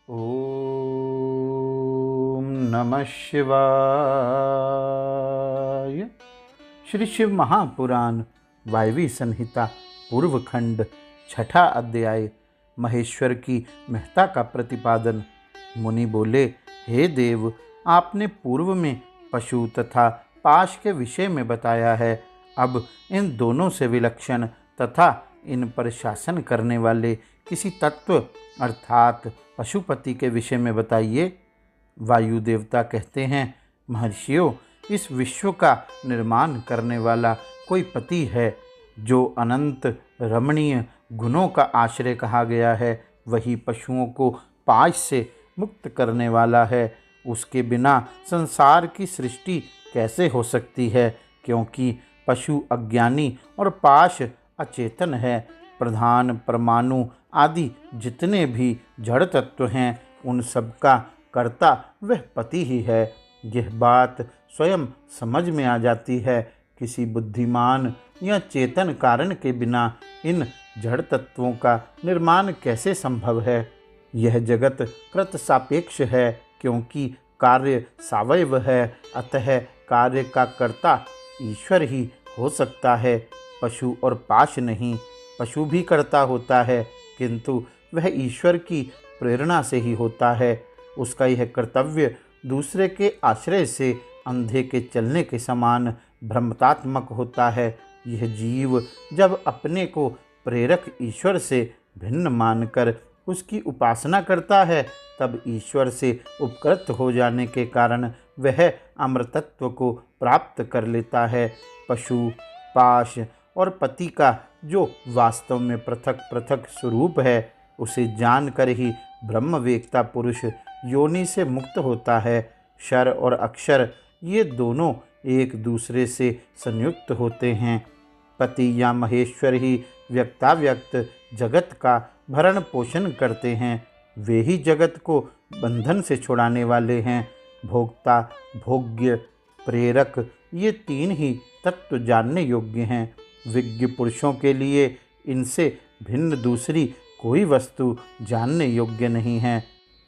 ओम नमः शिवाय। श्री शिव महापुराण वायवी संहिता पूर्व खंड छठा अध्याय महेश्वर की महत्ता का प्रतिपादन। मुनि बोले, हे देव, आपने पूर्व में पशु तथा पाश के विषय में बताया है। अब इन दोनों से विलक्षण तथा इन पर शासन करने वाले किसी तत्व अर्थात पशुपति के विषय में बताइए। वायु देवता कहते हैं, महर्षियों, इस विश्व का निर्माण करने वाला कोई पति है जो अनंत रमणीय गुणों का आश्रय कहा गया है। वही पशुओं को पाश से मुक्त करने वाला है। उसके बिना संसार की सृष्टि कैसे हो सकती है, क्योंकि पशु अज्ञानी और पाश अचेतन है। प्रधान, परमाणु आदि जितने भी जड़ तत्व हैं, उन सब का कर्ता वह पति ही है। यह बात स्वयं समझ में आ जाती है। किसी बुद्धिमान या चेतन कारण के बिना इन जड़ तत्वों का निर्माण कैसे संभव है। यह जगत कृत सापेक्ष है, क्योंकि कार्य सावयव है, अतः कार्य का कर्ता ईश्वर ही हो सकता है, पशु और पाश नहीं। पशु भी कर्ता होता है, किंतु वह ईश्वर की प्रेरणा से ही होता है। उसका यह कर्तव्य दूसरे के आश्रय से अंधे के चलने के समान भ्रमतात्मक होता है। यह जीव जब अपने को प्रेरक ईश्वर से भिन्न मानकर उसकी उपासना करता है, तब ईश्वर से उपकृत हो जाने के कारण वह अमृतत्व को प्राप्त कर लेता है। पशु, पाश और पति का जो वास्तव में पृथक पृथक स्वरूप है, उसे जानकर ही ब्रह्मवेत्ता पुरुष योनि से मुक्त होता है। क्षर और अक्षर ये दोनों एक दूसरे से संयुक्त होते हैं। पति या महेश्वर ही व्यक्ताव्यक्त जगत का भरण पोषण करते हैं। वे ही जगत को बंधन से छुड़ाने वाले हैं। भोक्ता, भोग्य, प्रेरक ये तीन ही तत्व जानने योग्य हैं। विज्ञ पुरुषों के लिए इनसे भिन्न दूसरी कोई वस्तु जानने योग्य नहीं है।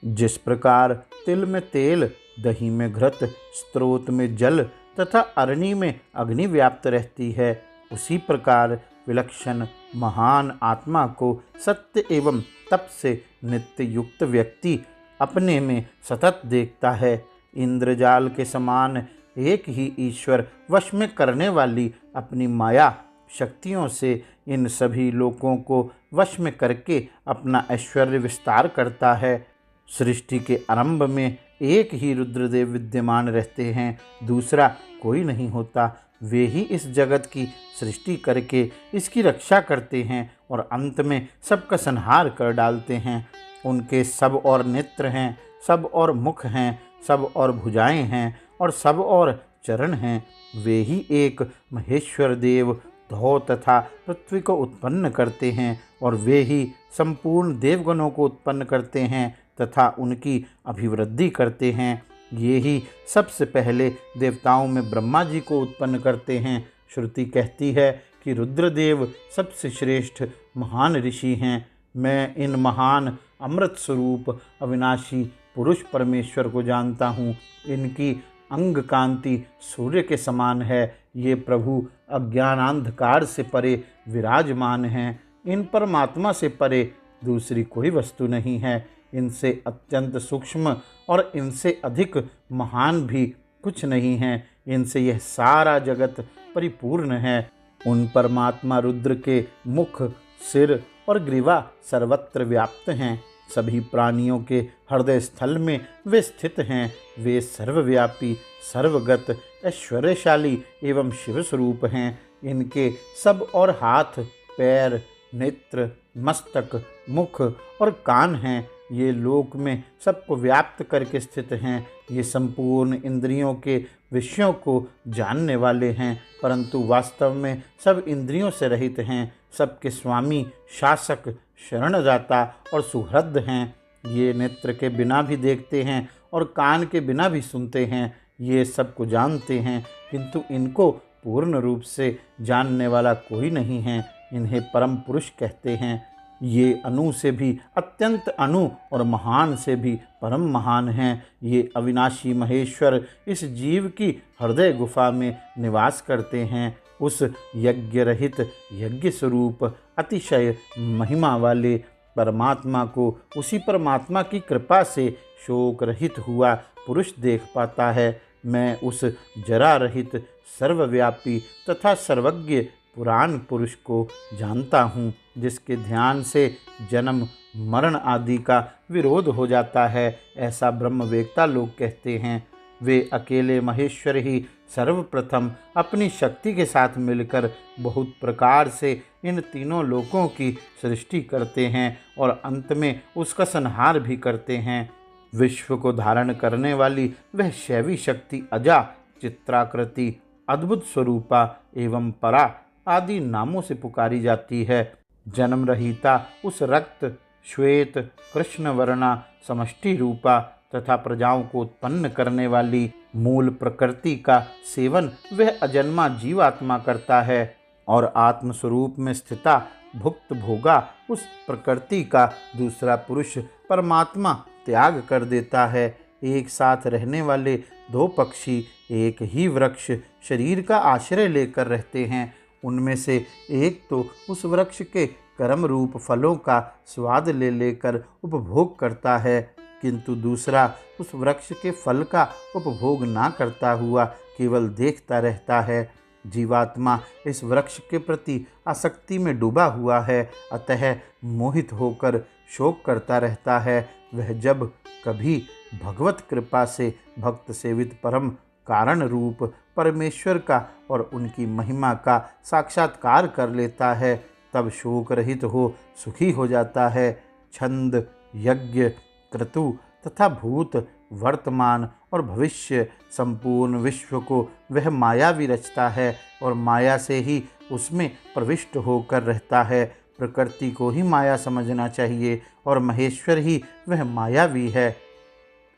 जिस प्रकार तिल में तेल, दही में घृत, स्रोत में जल तथा अरणी में अग्नि व्याप्त रहती है, उसी प्रकार विलक्षण महान आत्मा को सत्य एवं तप से नित्य युक्त व्यक्ति अपने में सतत देखता है। इंद्रजाल के समान एक ही ईश्वर वश में करने वाली अपनी माया शक्तियों से इन सभी लोकों को वश में करके अपना ऐश्वर्य विस्तार करता है। सृष्टि के आरंभ में एक ही रुद्रदेव विद्यमान रहते हैं, दूसरा कोई नहीं होता। वे ही इस जगत की सृष्टि करके इसकी रक्षा करते हैं और अंत में सबका संहार कर डालते हैं। उनके सब और नेत्र हैं, सब और मुख हैं, सब और भुजाएं हैं और सब और चरण हैं। वे ही एक महेश्वर देव धौ तथा पृथ्वी को उत्पन्न करते हैं, और वे ही संपूर्ण देवगणों को उत्पन्न करते हैं तथा उनकी अभिवृद्धि करते हैं। ये ही सबसे पहले देवताओं में ब्रह्मा जी को उत्पन्न करते हैं। श्रुति कहती है कि रुद्रदेव सबसे श्रेष्ठ महान ऋषि हैं। मैं इन महान अमृत स्वरूप अविनाशी पुरुष परमेश्वर को जानता हूँ। इनकी अंग कांति सूर्य के समान है। ये प्रभु अज्ञानांधकार से परे विराजमान हैं। इन परमात्मा से परे दूसरी कोई वस्तु नहीं है। इनसे अत्यंत सूक्ष्म और इनसे अधिक महान भी कुछ नहीं है। इनसे यह सारा जगत परिपूर्ण है। उन परमात्मा रुद्र के मुख, सिर और ग्रीवा सर्वत्र व्याप्त हैं। सभी प्राणियों के हृदय स्थल में वे स्थित हैं। वे सर्वव्यापी, सर्वगत, ऐश्वर्यशाली एवं शिव स्वरूप हैं। इनके सब और हाथ, पैर, नेत्र, मस्तक, मुख और कान हैं। ये लोक में सबको व्याप्त करके स्थित हैं। ये संपूर्ण इंद्रियों के विषयों को जानने वाले हैं, परंतु वास्तव में सब इंद्रियों से रहित हैं। सबके स्वामी, शासक, शरणदाता और सुहृद हैं। ये नेत्र के बिना भी देखते हैं और कान के बिना भी सुनते हैं। ये सबको जानते हैं, किंतु इनको पूर्ण रूप से जानने वाला कोई नहीं है। इन्हें परम पुरुष कहते हैं। ये अणु से भी अत्यंत अणु और महान से भी परम महान हैं। ये अविनाशी महेश्वर इस जीव की हृदय गुफा में निवास करते हैं। उस यज्ञ रहित यज्ञ स्वरूप अतिशय महिमा वाले परमात्मा को उसी परमात्मा की कृपा से शोक रहित हुआ पुरुष देख पाता है। मैं उस जरा रहित सर्वव्यापी तथा सर्वज्ञ पुराण पुरुष को जानता हूँ, जिसके ध्यान से जन्म मरण आदि का विरोध हो जाता है। ऐसा ब्रह्मवेत्ता लोग कहते हैं। वे अकेले महेश्वर ही सर्वप्रथम अपनी शक्ति के साथ मिलकर बहुत प्रकार से इन तीनों लोकों की सृष्टि करते हैं और अंत में उसका संहार भी करते हैं। विश्व को धारण करने वाली वह शैवी शक्ति अजा, चित्राकृति, अद्भुत स्वरूपा एवं परा आदि नामों से पुकारी जाती है। जन्म रहिता उस रक्त, श्वेत, कृष्ण वर्णा, समष्टि रूपा तथा प्रजाओं को उत्पन्न करने वाली मूल प्रकृति का सेवन वह अजन्मा जीवात्मा करता है और आत्मस्वरूप में स्थिता भुक्त भोगा उस प्रकृति का दूसरा पुरुष परमात्मा त्याग कर देता है। एक साथ रहने वाले दो पक्षी एक ही वृक्ष शरीर का आश्रय लेकर रहते हैं। उनमें से एक तो उस वृक्ष के कर्म रूप फलों का स्वाद ले लेकर उपभोग करता है, किंतु दूसरा उस वृक्ष के फल का उपभोग ना करता हुआ केवल देखता रहता है। जीवात्मा इस वृक्ष के प्रति आसक्ति में डूबा हुआ है, अतः मोहित होकर शोक करता रहता है। वह जब कभी भगवत कृपा से भक्त सेवित परम कारण रूप परमेश्वर का और उनकी महिमा का साक्षात्कार कर लेता है, तब शोक रहित हो सुखी हो जाता है। छंद, यज्ञ, क्रतु तथा भूत, वर्तमान और भविष्य संपूर्ण विश्व को वह मायावी रचता है और माया से ही उसमें प्रविष्ट होकर रहता है। प्रकृति को ही माया समझना चाहिए और महेश्वर ही वह मायावी है।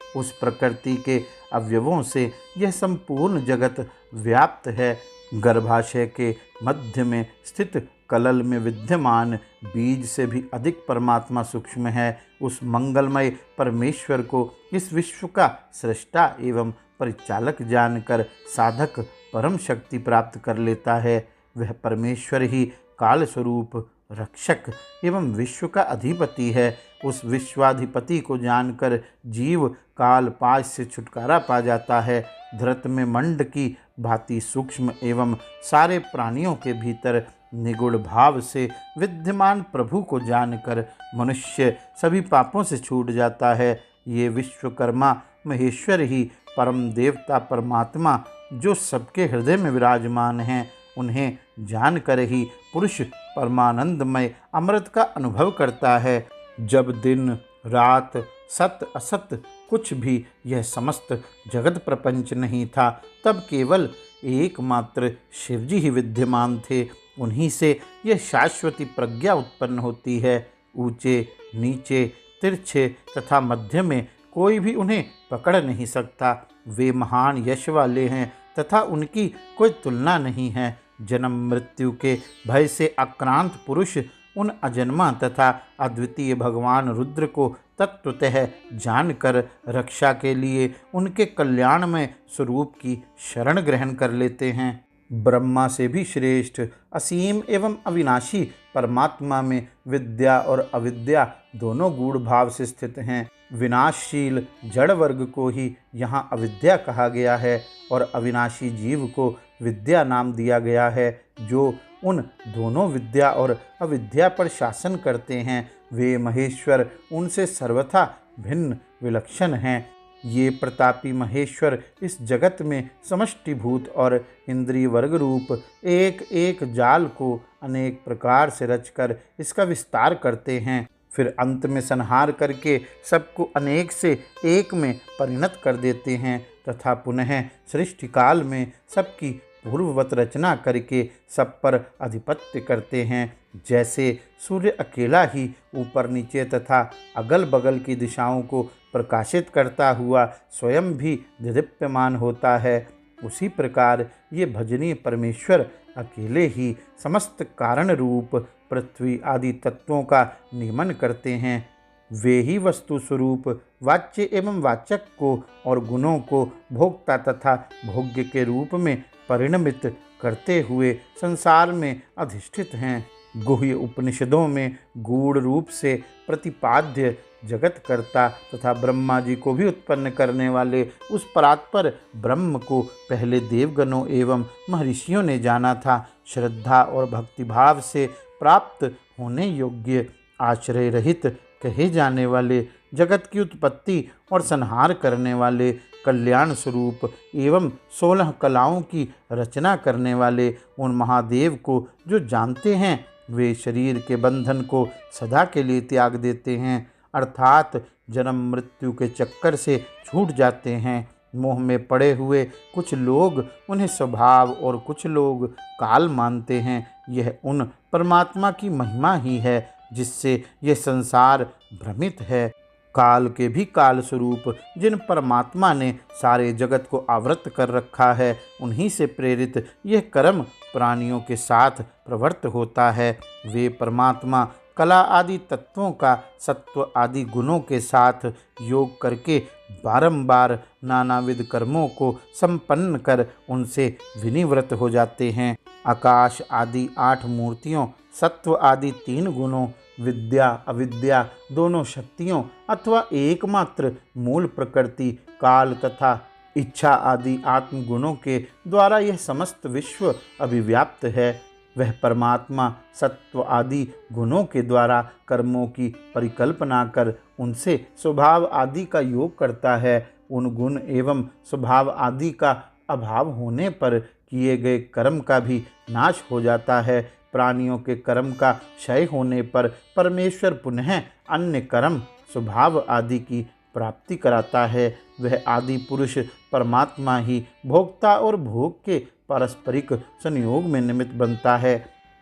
उस प्रकृति के अवयवों से यह संपूर्ण जगत व्याप्त है। गर्भाशय के मध्य में स्थित कलल में विद्यमान बीज से भी अधिक परमात्मा सूक्ष्म है। उस मंगलमय परमेश्वर को इस विश्व का सृष्टा एवं परिचालक जानकर साधक परम शक्ति प्राप्त कर लेता है। वह परमेश्वर ही काल स्वरूप रक्षक एवं विश्व का अधिपति है। उस विश्वाधिपति को जानकर जीव काल पाश से छुटकारा पा जाता है। धरत में मंड की भांति सूक्ष्म एवं सारे प्राणियों के भीतर निगुण भाव से विद्यमान प्रभु को जानकर मनुष्य सभी पापों से छूट जाता है। ये विश्वकर्मा महेश्वर ही परम देवता परमात्मा जो सबके हृदय में विराजमान हैं, उन्हें जानकर ही पुरुष परमानंदमय अमृत का अनुभव करता है। जब दिन रात सत असत कुछ भी यह समस्त जगत प्रपंच नहीं था, तब केवल एकमात्र शिवजी ही विद्यमान थे। उन्हीं से यह शाश्वती प्रज्ञा उत्पन्न होती है। ऊंचे नीचे तिरछे तथा मध्य में कोई भी उन्हें पकड़ नहीं सकता। वे महान यश वाले हैं तथा उनकी कोई तुलना नहीं है। जन्म मृत्यु के भय से आक्रांत पुरुष उन अजन्मा तथा अद्वितीय भगवान रुद्र को तत्वतः जानकर रक्षा के लिए उनके कल्याणमय स्वरूप की शरण ग्रहण कर लेते हैं। ब्रह्मा से भी श्रेष्ठ असीम एवं अविनाशी परमात्मा में विद्या और अविद्या दोनों गूढ़ भाव से स्थित हैं। विनाशशील जड़ वर्ग को ही यहाँ अविद्या कहा गया है और अविनाशी जीव को विद्या नाम दिया गया है, जो उन दोनों विद्या और अविद्या पर शासन करते हैं। वे महेश्वर उनसे सर्वथा भिन्न विलक्षण हैं। ये प्रतापी महेश्वर इस जगत में समष्टिभूत और इंद्रिय वर्ग रूप एक एक जाल को अनेक प्रकार से रचकर इसका विस्तार करते हैं, फिर अंत में संहार करके सबको अनेक से एक में परिणत कर देते हैं तथा पुनः सृष्टि काल में सबकी पूर्ववत रचना करके सब पर अधिपत्य करते हैं। जैसे सूर्य अकेला ही ऊपर नीचे तथा अगल बगल की दिशाओं को प्रकाशित करता हुआ स्वयं भी दीप्यमान होता है, उसी प्रकार ये भजनीय परमेश्वर अकेले ही समस्त कारण रूप पृथ्वी आदि तत्वों का नियमन करते हैं। वे ही वस्तु स्वरूप वाच्य एवं वाचक को और गुणों को भोक्ता तथा भोग्य के रूप में परिणमित करते हुए संसार में अधिष्ठित हैं। गुह्य उपनिषदों में गूढ़ रूप से प्रतिपाद्य जगत कर्ता तथा ब्रह्मा जी को भी उत्पन्न करने वाले उस परात्पर ब्रह्म को पहले देवगणों एवं महर्षियों ने जाना था। श्रद्धा और भक्तिभाव से प्राप्त होने योग्य आश्रय रहित कहे जाने वाले जगत की उत्पत्ति और संहार करने वाले कल्याण स्वरूप एवं 16 कलाओं की रचना करने वाले उन महादेव को जो जानते हैं, वे शरीर के बंधन को सदा के लिए त्याग देते हैं, अर्थात जन्म मृत्यु के चक्कर से छूट जाते हैं। मोह में पड़े हुए कुछ लोग उन्हें स्वभाव और कुछ लोग काल मानते हैं। यह उन परमात्मा की महिमा ही है जिससे यह संसार भ्रमित है। काल के भी काल स्वरूप जिन परमात्मा ने सारे जगत को आवृत कर रखा है, उन्हीं से प्रेरित यह कर्म प्राणियों के साथ प्रवृत्त होता है। वे परमात्मा कला आदि तत्वों का सत्व आदि गुणों के साथ योग करके बारंबार नानाविध कर्मों को संपन्न कर उनसे विनिवृत्त हो जाते हैं। आकाश आदि 8 मूर्तियों, सत्व आदि 3 गुणों, विद्या अविद्या दोनों शक्तियों अथवा एकमात्र मूल प्रकृति, काल तथा इच्छा आदि आत्मगुणों के द्वारा यह समस्त विश्व अभिव्याप्त है। वह परमात्मा सत्व आदि गुणों के द्वारा कर्मों की परिकल्पना कर उनसे स्वभाव आदि का योग करता है। उन गुण एवं स्वभाव आदि का अभाव होने पर किए गए कर्म का भी नाश हो जाता है। प्राणियों के कर्म का क्षय होने पर परमेश्वर पुनः अन्य कर्म स्वभाव आदि की प्राप्ति कराता है। वह आदि पुरुष परमात्मा ही भोक्ता और भोग के पारस्परिक संयोग में निमित्त बनता है।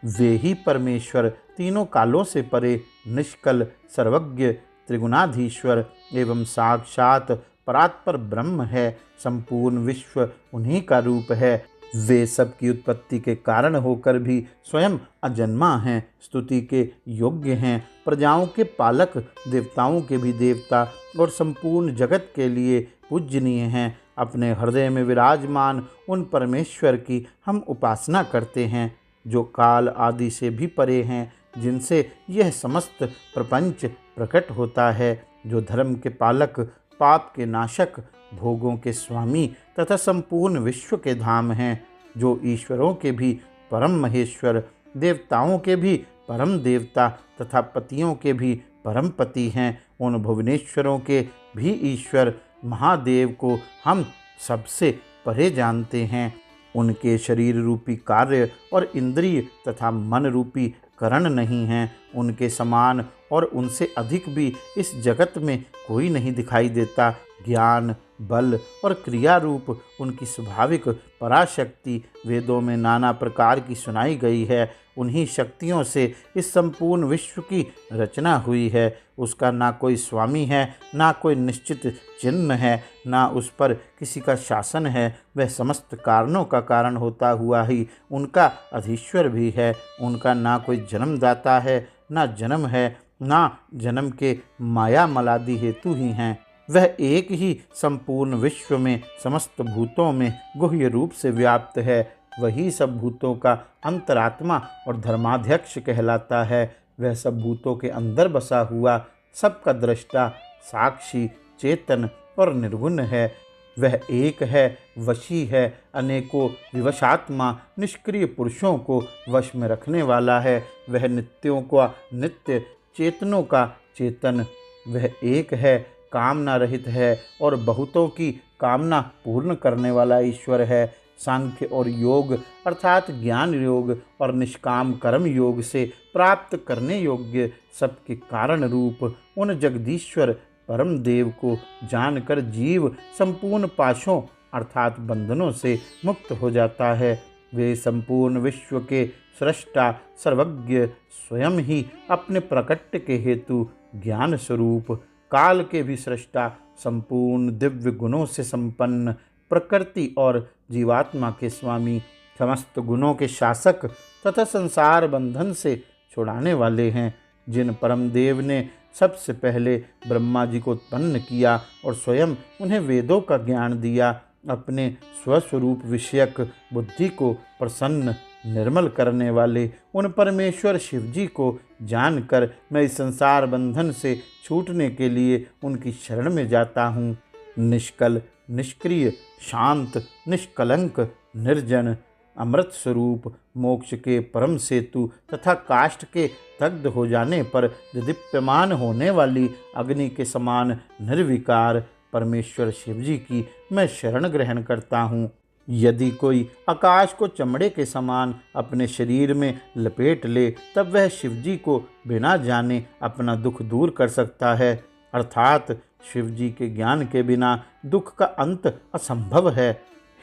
वे ही परमेश्वर तीनों कालों से परे निष्कल सर्वज्ञ त्रिगुणाधीश्वर एवं साक्षात परात्पर ब्रह्म है। संपूर्ण विश्व उन्हीं का रूप है। वे सबकी उत्पत्ति के कारण होकर भी स्वयं अजन्मा हैं, स्तुति के योग्य हैं, प्रजाओं के पालक, देवताओं के भी देवता और संपूर्ण जगत के लिए पूजनीय हैं। अपने हृदय में विराजमान उन परमेश्वर की हम उपासना करते हैं जो काल आदि से भी परे हैं, जिनसे यह समस्त प्रपंच प्रकट होता है, जो धर्म के पालक, पाप के नाशक, भोगों के स्वामी तथा संपूर्ण विश्व के धाम हैं, जो ईश्वरों के भी परम महेश्वर, देवताओं के भी परम देवता तथा पतियों के भी परम पति हैं। उन भुवनेश्वरों के भी ईश्वर महादेव को हम सबसे परे जानते हैं। उनके शरीर रूपी कार्य और इंद्रिय तथा मन रूपी करण नहीं हैं। उनके समान और उनसे अधिक भी इस जगत में कोई नहीं दिखाई देता। ज्ञान, बल और क्रिया रूप उनकी स्वाभाविक पराशक्ति वेदों में नाना प्रकार की सुनाई गई है। उन्हीं शक्तियों से इस संपूर्ण विश्व की रचना हुई है। उसका ना कोई स्वामी है, ना कोई निश्चित चिन्ह है, ना उस पर किसी का शासन है। वह समस्त कारणों का कारण होता हुआ ही उनका अधीश्वर भी है। उनका ना कोई जन्मदाता है, ना जन्म है, ना जन्म के माया मलादि हेतु ही हैं। वह एक ही संपूर्ण विश्व में समस्त भूतों में गुह्य रूप से व्याप्त है। वही सब भूतों का अंतरात्मा और धर्माध्यक्ष कहलाता है। वह सब भूतों के अंदर बसा हुआ सबका दृष्टा, साक्षी, चेतन और निर्गुण है। वह एक है, वशी है, अनेकों विवशात्मा, निष्क्रिय पुरुषों को वश में रखने वाला है। वह नित्यों का नित्य, चेतनों का चेतन। वह एक है, कामना रहित है और बहुतों की कामना पूर्ण करने वाला ईश्वर है। सांख्य और योग अर्थात ज्ञान योग और निष्काम कर्म योग से प्राप्त करने योग्य सबके कारण रूप उन जगदीश्वर परम देव को जानकर जीव संपूर्ण पाशों अर्थात बंधनों से मुक्त हो जाता है। वे संपूर्ण विश्व के सृष्टा सर्वज्ञ स्वयं ही अपने प्रकट के हेतु ज्ञान स्वरूप, काल के भी सृष्टा, संपूर्ण दिव्य गुणों से संपन्न, प्रकृति और जीवात्मा के स्वामी, समस्त गुणों के शासक तथा संसार बंधन से छुड़ाने वाले हैं। जिन परम देव ने सबसे पहले ब्रह्मा जी को उत्पन्न किया और स्वयं उन्हें वेदों का ज्ञान दिया, अपने स्वस्वरूप विषयक बुद्धि को प्रसन्न निर्मल करने वाले उन परमेश्वर शिव जी को जानकर मैं इस संसार बंधन से छूटने के लिए उनकी शरण में जाता हूँ। निष्कल, निष्क्रिय, शांत, निष्कलंक, निर्जन, अमृत स्वरूप, मोक्ष के परम सेतु तथा काष्ठ के दग्ध हो जाने पर दीप्यमान होने वाली अग्नि के समान निर्विकार परमेश्वर शिव जी की मैं शरण ग्रहण करता हूँ। यदि कोई आकाश को चमड़े के समान अपने शरीर में लपेट ले, तब वह शिव जी को बिना जाने अपना दुख दूर कर सकता है। अर्थात शिव जी के ज्ञान के बिना दुख का अंत असंभव है।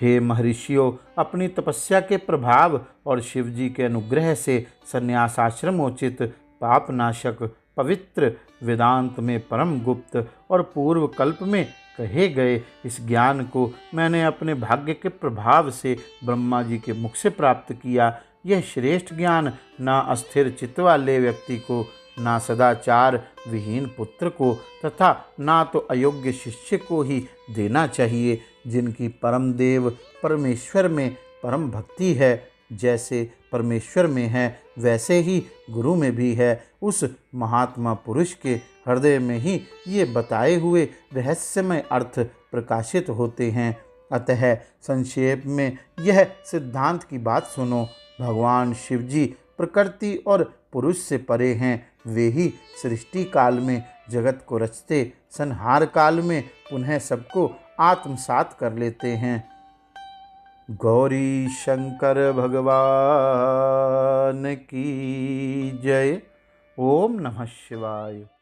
हे महर्षियों, अपनी तपस्या के प्रभाव और शिव जी के अनुग्रह से संन्यासाश्रमोचित, पापनाशक, पवित्र, वेदांत में परम गुप्त और पूर्व कल्प में कहे गए इस ज्ञान को मैंने अपने भाग्य के प्रभाव से ब्रह्मा जी के मुख से प्राप्त किया। यह श्रेष्ठ ज्ञान न अस्थिर चित्त वाले व्यक्ति को, ना सदाचार विहीन पुत्र को तथा ना तो अयोग्य शिष्य को ही देना चाहिए। जिनकी परम देव परमेश्वर में परम भक्ति है, जैसे परमेश्वर में है वैसे ही गुरु में भी है, उस महात्मा पुरुष के हृदय में ही ये बताए हुए रहस्यमय अर्थ प्रकाशित होते हैं। अतः संक्षेप में यह सिद्धांत की बात सुनो। भगवान शिव जी प्रकृति और पुरुष से परे हैं। वे ही सृष्टि काल में जगत को रचते, संहार काल में पुनः सबको आत्मसात कर लेते हैं। गौरी शंकर भगवान की जय। ओम नमः शिवाय।